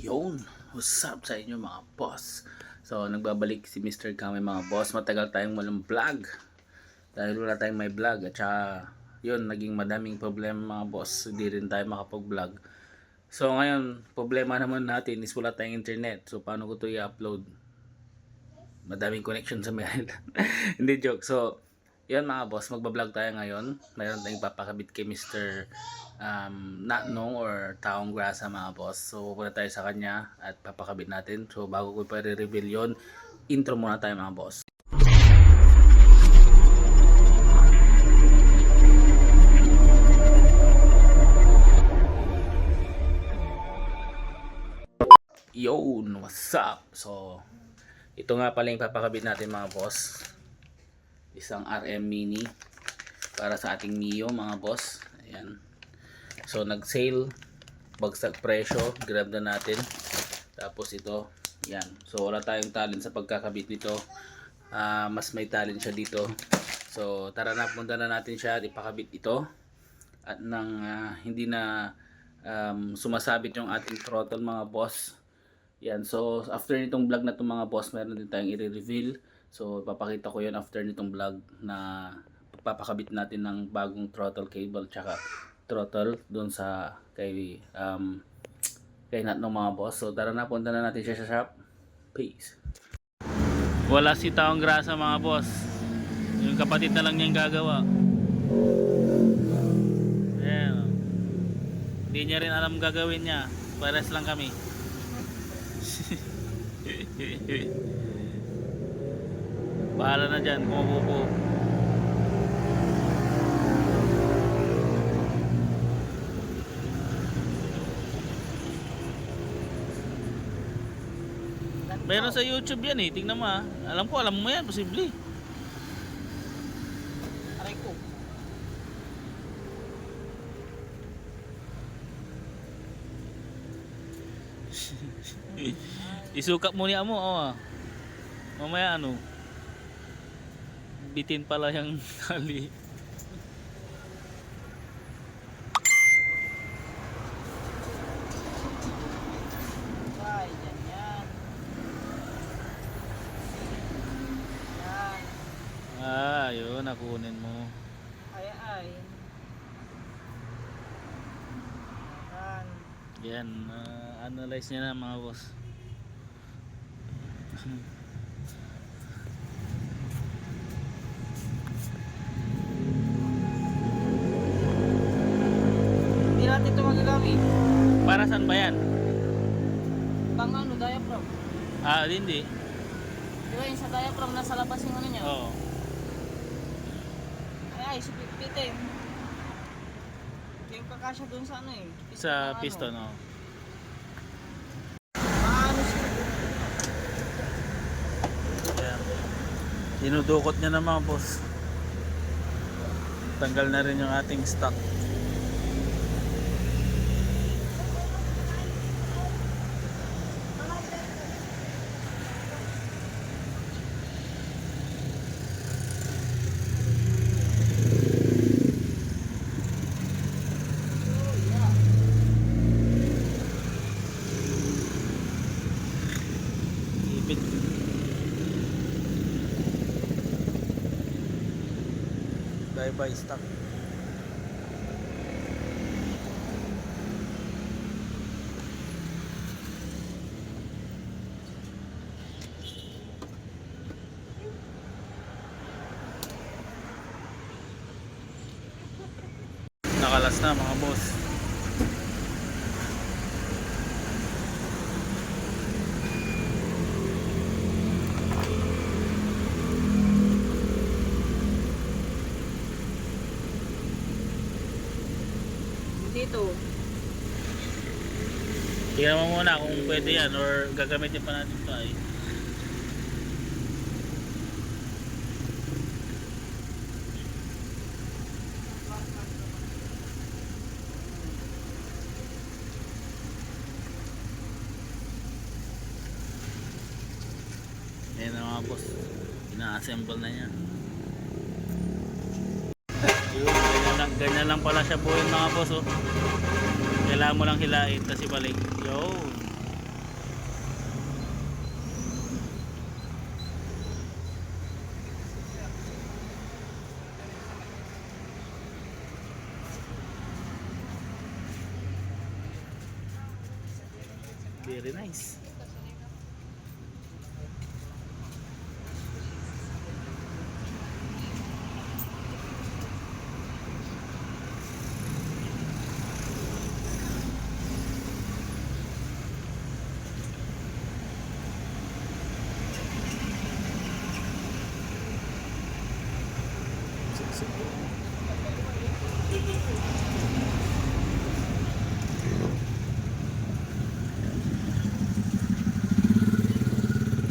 Yun, what's up sa inyo mga boss? So, nagbabalik si Mr. Kami mga boss. Matagal tayong walang vlog. Dahil wala tayong may vlog. At saka, yun, naging madaming problema mga boss. Hindi rin tayo makapag-vlog. So, ngayon, problema naman natin is wala tayong internet. So, paano ko to i-upload? Madaming connection sa mail. Hindi joke. So, yun mga boss, magbablog tayo ngayon. Mayroon tayong papakabit kay Mr. Natnong or Taong Grasa mga boss. So pupunta tayo sa kanya at papakabit natin. So bago ko pa i-reveal yun, intro muna tayo mga boss. Yun, what's up? So ito nga pala yung papakabit natin mga boss. Isang RM Mini para sa ating Mio mga boss. Ayan. So nag-sale, bagsak presyo, grab na natin. Tapos ito, yan. So wala tayong talent sa pagkakabit nito. Mas may talent siya dito. So tara na, punta na natin siya at ipakabit ito. At nang hindi na sumasabit yung ating throttle mga boss. Yan. So after nitong vlog na itong mga boss, meron din tayong i-reveal. So papakita ko yun after nitong vlog na papakabit natin ng bagong throttle cable tsaka throttle doon sa kay Natnong mga boss. So tara na, punta na natin siya sa shop. Peace. Wala si Taong Grasa mga boss. Yung kapatid na lang niya yung gagawa. Ayan. Hindi niya rin alam gagawin niya. Pares lang kami. Bahala na dyan kung mabubuo. Meron sa YouTube yan eh. Tingnan mo ah. Alam mo yan. Posible. Aray ko. Isukap mo niya mo. Oh. Mamaya ano. Bitin pala yung tali. Ay, yan yan. Yan. Yun. Nakunin mo. Ay, ay. Yan. Yan. Analyze niya na mga boss. Hindi natin ito magagamit. Para saan ba yan? Pang ano, diaphragm. Hindi. Di ba yung sa diaphragm, nasa labas yung ano niya? Oo. Ay, ay, supipitin. Yung kakasya dun sa ano eh. Sa ng piston, ano. oh. Maano siya. Yan. Dinudukot niya na mga boss. Tanggal na rin yung ating stock. Ipit. Bye-bye stock. Nakalas na mga boss. Dito. Tingnan mo muna kung pwede yan or gagamitin pa natin ito ay. Ayan na mga boss. Ina-assemble na niya. Yun, ganyan lang pala siya buuin mga boss oh. Kailangan mo lang hilain kasi balik. Yo. Very nice.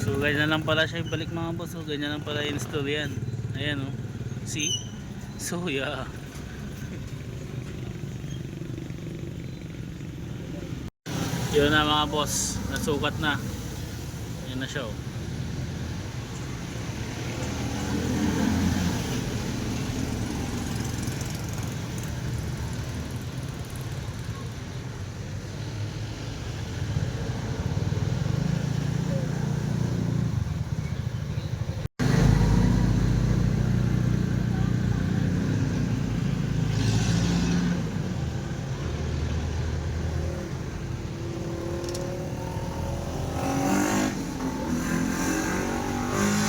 So ganyan lang pala siya ibalik mga boss. So ganyan lang pala install yan. Ayan oh. See? So yeah. Yun na mga boss. Nasukat na. Yan na siya oh.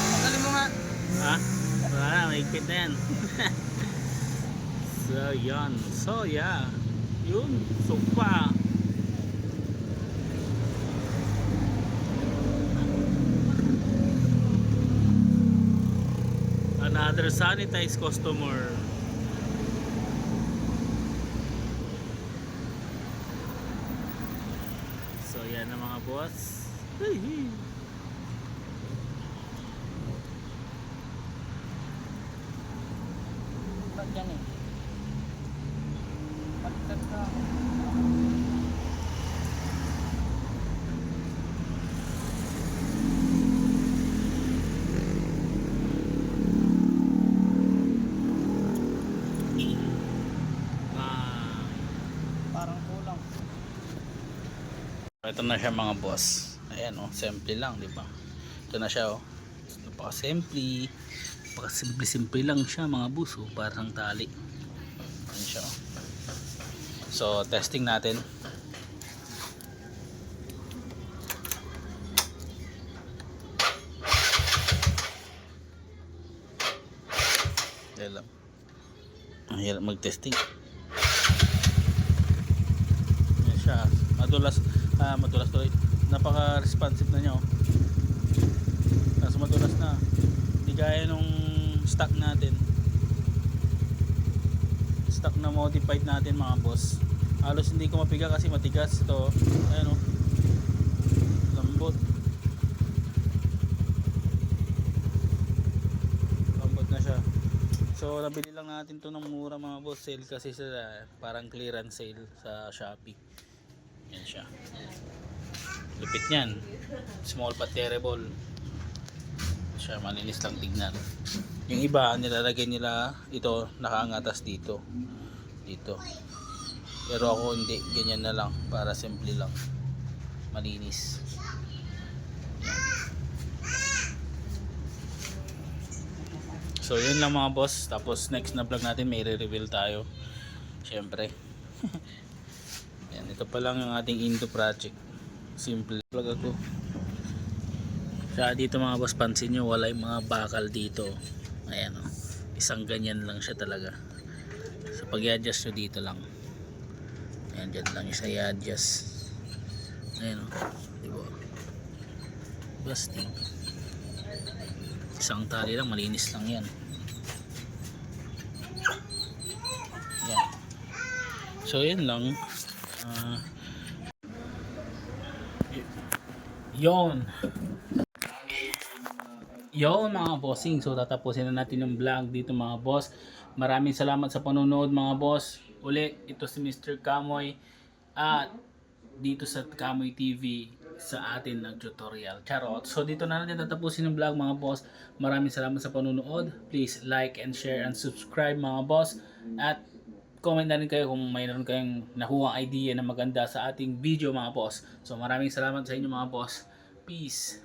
Tanggalin mo nga. Ha? Wala na, mahigpit na yan. So yan. So yeah. Yun. Sopa. Another sanitized customer. So yan na mga boss. Hey. Ba't yan eh? Baliktad ka. Ah. Parang kulang. Ito na siya mga boss. Ayan oh, simple lang, di ba? Ito na siya oh. Napaka-simple. Napaka-simple lang siya mga boss oh, parang tali. Ayan siya oh. So, testing natin. Ayan lang. Ang hirap mag-testing. Ayan siya. Madulas to. Napaka-responsive na niya oh. Tapos madulas na. Hindi gaya nung stock natin. Stock na modified natin mga boss. Halos hindi ko mapiga kasi matigas ito. Ayan oh. Lambot. Lambot na siya. So nabili lang natin to ng mura mga boss, sale kasi sila parang clearance sale sa Shopee. Yan siya. Lupit niyan. Small but terrible. Siya malinis lang tignan. Yung iba nilalagay nila ito nakaangatas dito. Dito. Pero ako hindi, ganyan na lang para simple lang. Malinis. So yun lang mga boss. Tapos next na vlog natin may re-reveal tayo. Syempre. Yan, ito pa lang yung ating Indo project. Simple vlog ako. Kaya dito mga boss, pansin nyo wala yung mga bakal dito. Ayan o. Isang ganyan lang siya talaga. So pag i-adjust nyo dito lang. Ayan, dyan lang isa i-adjust. Ayan o. Diba? Busting. Isang tali lang, malinis lang yan. Yan. So yan lang. Yon mga bossing, so tatapusin na natin yung vlog dito mga boss. Maraming salamat sa panonood mga boss. Ulit, ito si Mr. Kamoy at dito sa Kamoy TV sa atin ng tutorial. Charot. So dito na natin tatapusin yung vlog mga boss. Maraming salamat sa panonood. Please like and share and subscribe mga boss. At comment na rin kayo kung mayroon kayong nakuha idea na maganda sa ating video mga boss. So maraming salamat sa inyo mga boss. Peace.